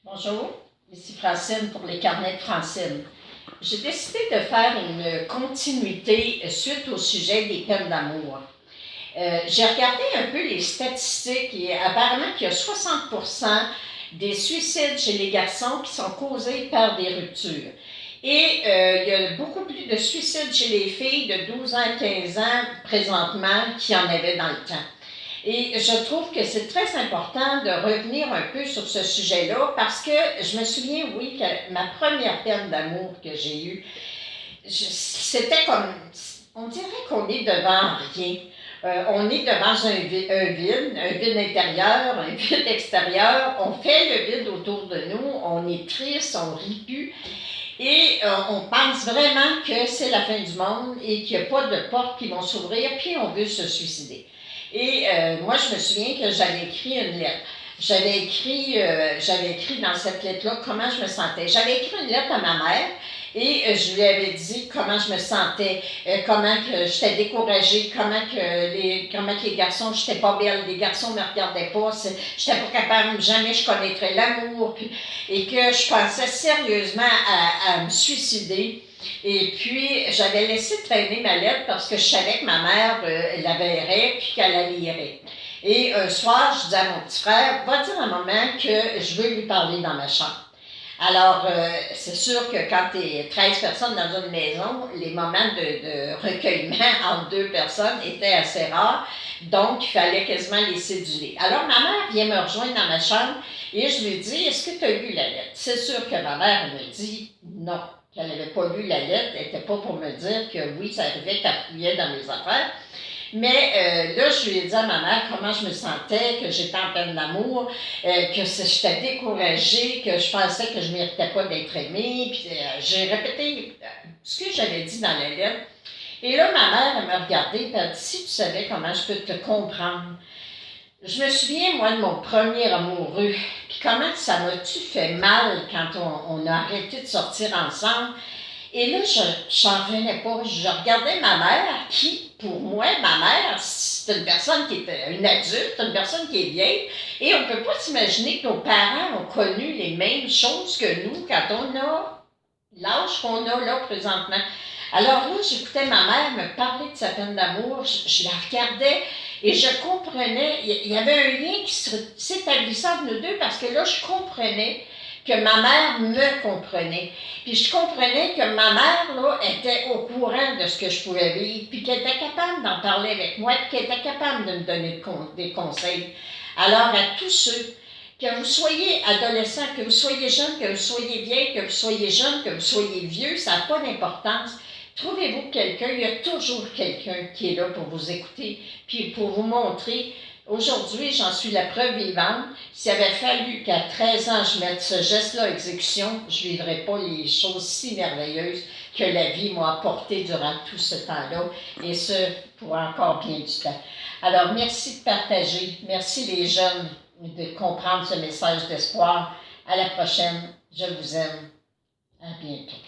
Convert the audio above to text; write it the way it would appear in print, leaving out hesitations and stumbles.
Bonjour, ici Francine pour les carnets de Francine. J'ai décidé de faire une continuité suite au sujet des peines d'amour. J'ai regardé un peu les statistiques et apparemment qu'il y a 60% des suicides chez les garçons qui sont causés par des ruptures. Et il y a beaucoup plus de suicides chez les filles de 12 ans à 15 ans présentement qu'il y en avait dans le temps. Et je trouve que c'est très important de revenir un peu sur ce sujet-là parce que je me souviens, oui, que ma première peine d'amour que j'ai eue, c'était comme, on dirait qu'on est devant rien. On est devant un vide intérieur, un vide extérieur, on fait le vide autour de nous, on est triste, on rit plus. Et on pense vraiment que c'est la fin du monde et qu'il n'y a pas de portes qui vont s'ouvrir, puis on veut se suicider. Et moi, je me souviens que j'avais écrit une lettre. J'avais écrit dans cette lettre-là comment je me sentais. J'avais écrit une lettre à ma mère et je lui avais dit comment je me sentais, comment que j'étais découragée, comment que les garçons, j'étais pas belle, les garçons me regardaient pas, j'étais pas capable, jamais je connaîtrais l'amour, et que je pensais sérieusement à me suicider. Et puis, j'avais laissé traîner ma lettre parce que je savais que ma mère la verrait puis qu'elle la lirait. Et un soir, je dis à mon petit frère, va dire à maman que je veux lui parler dans ma chambre. Alors, c'est sûr que quand tu es 13 personnes dans une maison, les moments de recueillement entre deux personnes étaient assez rares, donc il fallait quasiment les céduler. Alors, ma mère vient me rejoindre dans ma chambre et je lui dis, est-ce que tu as lu la lettre? C'est sûr que ma mère me dit non, qu'elle n'avait pas lu la lettre, elle n'était pas pour me dire que oui, ça arrivait qu'elle fouillait dans mes affaires. Mais là, je lui ai dit à ma mère comment je me sentais, que j'étais en peine d'amour, que j'étais découragée, que je pensais que je ne méritais pas d'être aimée. Puis j'ai répété ce que j'avais dit dans la lettre. Et là, ma mère, elle m'a regardée et elle a dit, si tu savais comment je peux te comprendre. Je me souviens, moi, de mon premier amoureux, puis comment ça m'a-tu fait mal quand on a arrêté de sortir ensemble. Et là, je n'en revenais pas. Je regardais ma mère, qui, pour moi, ma mère, c'est une personne qui est une adulte, une personne qui est vieille, et on ne peut pas s'imaginer que nos parents ont connu les mêmes choses que nous quand on a l'âge qu'on a là présentement. Alors là, j'écoutais ma mère me parler de sa peine d'amour, je la regardais et je comprenais, il y avait un lien qui s'établissait entre nous deux parce que là, je comprenais que ma mère me comprenait. Puis je comprenais que ma mère, là, était au courant de ce que je pouvais vivre, puis qu'elle était capable d'en parler avec moi, puis qu'elle était capable de me donner des conseils. Alors, à tous ceux, que vous soyez adolescent, que vous soyez jeune, que vous soyez vieille, que vous soyez jeune, que vous soyez vieux, ça n'a pas d'importance. Trouvez-vous quelqu'un, il y a toujours quelqu'un qui est là pour vous écouter, puis pour vous montrer. Aujourd'hui, j'en suis la preuve vivante. S'il avait fallu qu'à 13 ans, je mette ce geste-là à exécution, je ne vivrais pas les choses si merveilleuses que la vie m'a apportées durant tout ce temps-là, et ce, pour encore bien du temps. Alors, merci de partager. Merci les jeunes de comprendre ce message d'espoir. À la prochaine. Je vous aime. À bientôt.